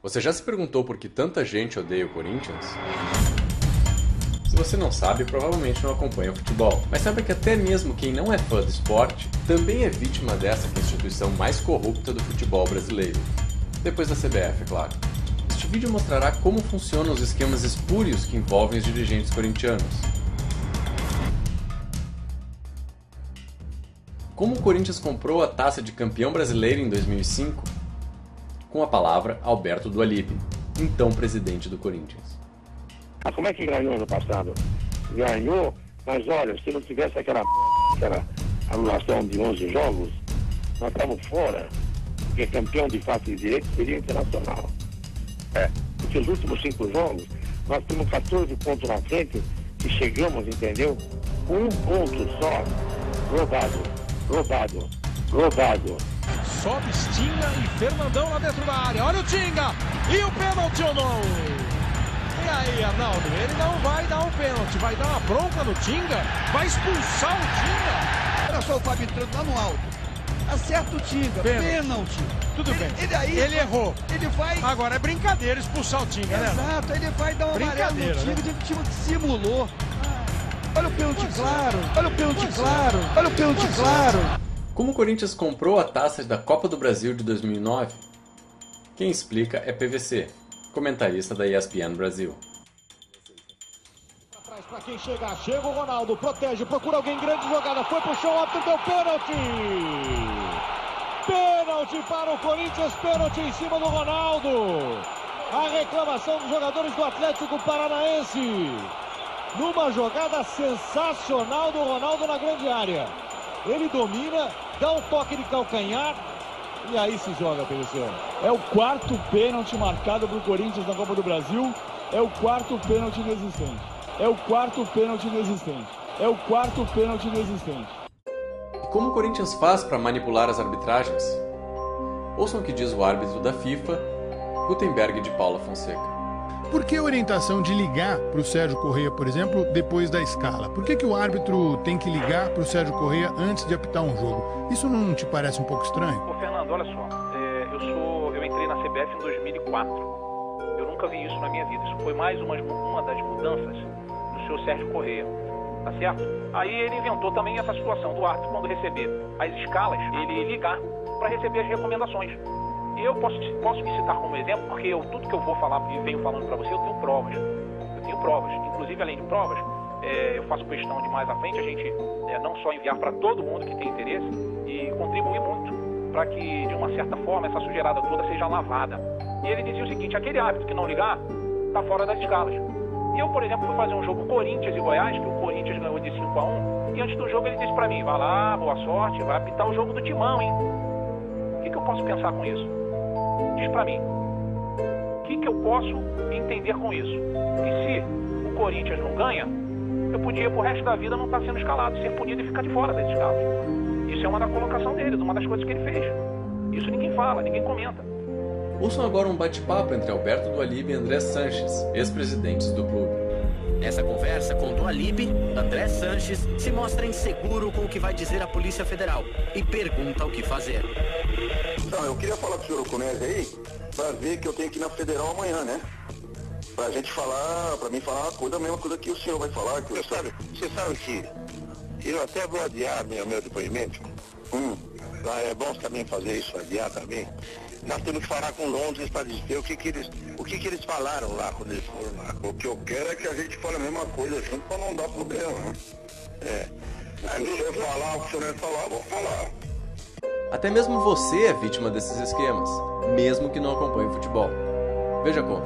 Você já se perguntou por que tanta gente odeia o Corinthians? Se você não sabe, provavelmente não acompanha o futebol. Mas saiba que até mesmo quem não é fã do esporte também é vítima dessa que é a instituição mais corrupta do futebol brasileiro. Depois da CBF, é claro. Este vídeo mostrará como funcionam os esquemas espúrios que envolvem os dirigentes corintianos. Como o Corinthians comprou a taça de campeão brasileiro em 2005? Com a palavra, Alberto Dualib, então presidente do Corinthians. Como é que ganhou no passado? Ganhou, mas olha, se não tivesse aquela anulação de 11 jogos, nós estávamos fora, porque campeão de fato e direito seria internacional. Porque os últimos 5 jogos, nós temos 14 pontos na frente e chegamos, entendeu? Com 1 ponto só, rodado. Sobe Tinga e Fernandão lá dentro da área. Olha o Tinga! E o pênalti ou não? E aí, Arnaldo? Ele não vai dar um pênalti, vai dar uma bronca no Tinga, vai expulsar o Tinga. Olha só o Fábio entrando lá no alto. Acerta o Tinga, pênalti. Tudo bem. Ele errou. Ele vai... Agora é brincadeira expulsar o Tinga, né? Exato, ele vai dar uma amarela no Tinga, né? O time que simulou. Olha o pênalti claro, olha o pênalti claro, olha o pênalti claro. Como o Corinthians comprou a taça da Copa do Brasil de 2009? Quem explica é PVC, comentarista da ESPN Brasil. Para quem chega o Ronaldo, protege, procura alguém, grande jogada, foi pro chão, árbitro deu pênalti! Pênalti para o Corinthians, pênalti em cima do Ronaldo! A reclamação dos jogadores do Atlético Paranaense. Numa jogada sensacional do Ronaldo na grande área. Ele domina, dá um toque de calcanhar e aí se joga, PVC. É o 4º pênalti marcado para o Corinthians na Copa do Brasil. É o 4º pênalti inexistente. É o 4º pênalti inexistente. É o 4º pênalti inexistente. E como o Corinthians faz para manipular as arbitragens? Ouçam o que diz o árbitro da FIFA, Gutenberg de Paula Fonseca. Por que a orientação de ligar para o Sérgio Corrêa, por exemplo, depois da escala? Por que o árbitro tem que ligar para o Sérgio Corrêa antes de apitar um jogo? Isso não te parece um pouco estranho? Ô Fernando, olha só, eu entrei na CBF em 2004. Eu nunca vi isso na minha vida. Isso foi mais uma das mudanças do senhor Sérgio Corrêa, tá certo? Aí ele inventou também essa situação do árbitro, quando receber as escalas, ele ligar para receber as recomendações. Eu posso me citar como exemplo, porque tudo que eu vou falar e venho falando para você, eu tenho provas. Inclusive, além de provas, eu faço questão de mais à frente a gente não só enviar para todo mundo que tem interesse e contribuir muito para que, de uma certa forma, essa sujeirada toda seja lavada. E ele dizia o seguinte: aquele árbitro que não ligar, está fora das escalas. E eu, por exemplo, fui fazer um jogo Corinthians e Goiás, que o Corinthians ganhou de 5-1, e antes do jogo ele disse para mim: vai lá, boa sorte, vai apitar o jogo do Timão, hein? O que eu posso pensar com isso? Diz pra mim, o que eu posso entender com isso? Que se o Corinthians não ganha, eu podia pro resto da vida não estar sendo escalado, ser punido e ficar de fora das escalas. Isso é uma da colocação dele, uma das coisas que ele fez. Isso ninguém fala, ninguém comenta. Ouçam agora um bate-papo entre Alberto Dualib e André Sanches, ex-presidentes do clube. Nessa conversa com Dualib, André Sanches se mostra inseguro com o que vai dizer a Polícia Federal e pergunta o que fazer. Então, eu queria falar com o senhor Oconese aí, pra ver que eu tenho que ir na Federal amanhã, né? Pra gente falar, pra mim falar uma coisa, a mesma coisa que o senhor vai falar. Que você sabe que eu até vou adiar meu depoimento. É bom também fazer isso, adiar também. Nós temos que falar com Londres para dizer o que eles falaram lá quando eles foram lá. O que eu quero é que a gente fale a mesma coisa junto para não dar problema, né? Se o senhor falar o que o senhor falar, eu vou falar. Até mesmo você é vítima desses esquemas, mesmo que não acompanhe o futebol. Veja como.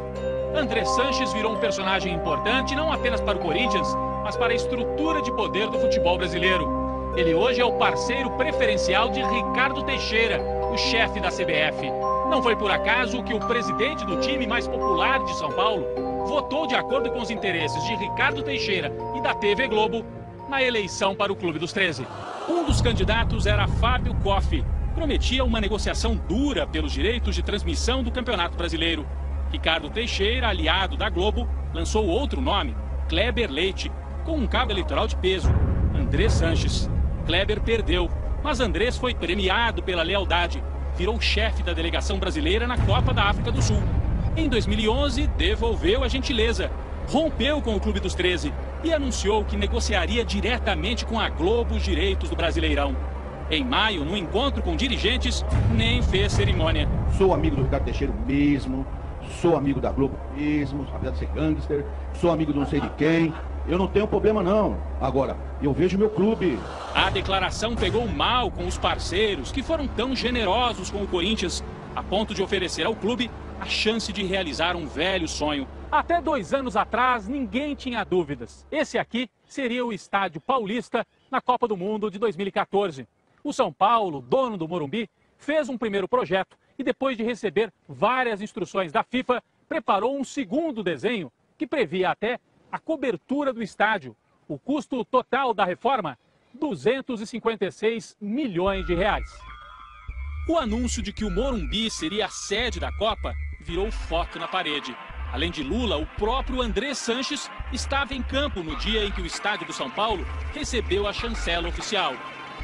André Sanches virou um personagem importante não apenas para o Corinthians, mas para a estrutura de poder do futebol brasileiro. Ele hoje é o parceiro preferencial de Ricardo Teixeira, o chefe da CBF. Não foi por acaso que o presidente do time mais popular de São Paulo votou de acordo com os interesses de Ricardo Teixeira e da TV Globo na eleição para o Clube dos 13. Um dos candidatos era Fábio Koff. Prometia uma negociação dura pelos direitos de transmissão do Campeonato Brasileiro. Ricardo Teixeira, aliado da Globo, lançou outro nome, Kleber Leite, com um cabo eleitoral de peso, André Sanches. Kleber perdeu, mas Andrés foi premiado pela lealdade. Virou chefe da delegação brasileira na Copa da África do Sul. Em 2011, devolveu a gentileza, rompeu com o Clube dos 13 e anunciou que negociaria diretamente com a Globo os direitos do Brasileirão. Em maio, no encontro com dirigentes, nem fez cerimônia. Sou amigo do Ricardo Teixeira mesmo, sou amigo da Globo mesmo, apesar de ser gangster, sou amigo de não sei de quem. Eu não tenho problema não. Agora, eu vejo meu clube. A declaração pegou mal com os parceiros que foram tão generosos com o Corinthians, a ponto de oferecer ao clube a chance de realizar um velho sonho. Até 2 anos atrás, ninguém tinha dúvidas. Esse aqui seria o Estádio Paulista na Copa do Mundo de 2014. O São Paulo, dono do Morumbi, fez um primeiro projeto e, depois de receber várias instruções da FIFA, preparou um segundo desenho que previa até a cobertura do estádio. O custo total da reforma, 256 milhões de reais. O anúncio de que o Morumbi seria a sede da Copa virou foto na parede. Além de Lula, o próprio André Sanches estava em campo no dia em que o estádio do São Paulo recebeu a chancela oficial.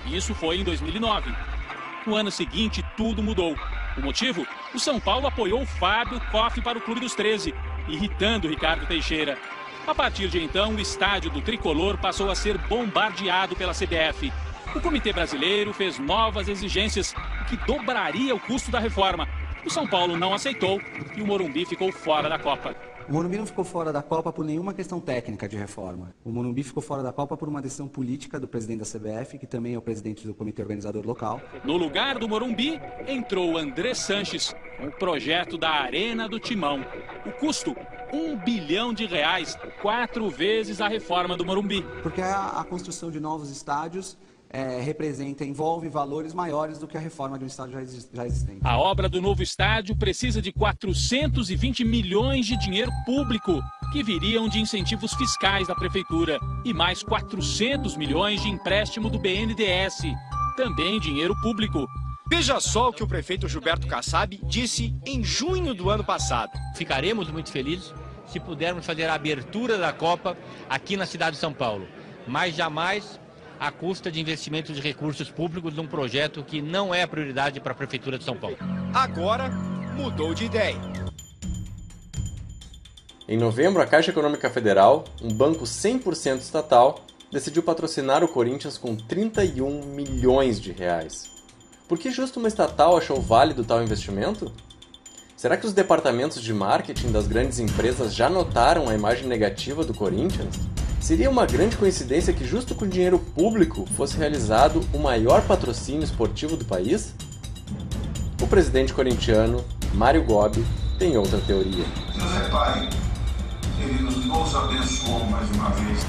Isso foi em 2009. No ano seguinte, tudo mudou. O motivo? O São Paulo apoiou Fábio Koff para o Clube dos 13, irritando Ricardo Teixeira. A partir de então, o estádio do Tricolor passou a ser bombardeado pela CBF. O Comitê Brasileiro fez novas exigências, que dobraria o custo da reforma. O São Paulo não aceitou e o Morumbi ficou fora da Copa. O Morumbi não ficou fora da Copa por nenhuma questão técnica de reforma. O Morumbi ficou fora da Copa por uma decisão política do presidente da CBF, que também é o presidente do comitê organizador local. No lugar do Morumbi, entrou André Sanches, com o projeto da Arena do Timão. O custo, R$1 bilhão, 4 vezes a reforma do Morumbi. Porque a construção de novos estádios envolve valores maiores do que a reforma de um estádio já existente. A obra do novo estádio precisa de 420 milhões de dinheiro público, que viriam de incentivos fiscais da prefeitura, e mais 400 milhões de empréstimo do BNDES, também dinheiro público. Veja só o que o prefeito Gilberto Kassab disse em junho do ano passado. Ficaremos muito felizes se pudermos fazer a abertura da Copa aqui na cidade de São Paulo, mas jamais à custa de investimentos de recursos públicos num projeto que não é a prioridade para a Prefeitura de São Paulo. Agora mudou de ideia. Em novembro, a Caixa Econômica Federal, um banco 100% estatal, decidiu patrocinar o Corinthians com 31 milhões de reais. Por que justo uma estatal achou válido tal investimento? Será que os departamentos de marketing das grandes empresas já notaram a imagem negativa do Corinthians? Seria uma grande coincidência que justo com dinheiro público fosse realizado o maior patrocínio esportivo do país? O presidente corintiano, Mário Gobi, tem outra teoria. Deus é Pai, Ele nos abençoou mais uma vez.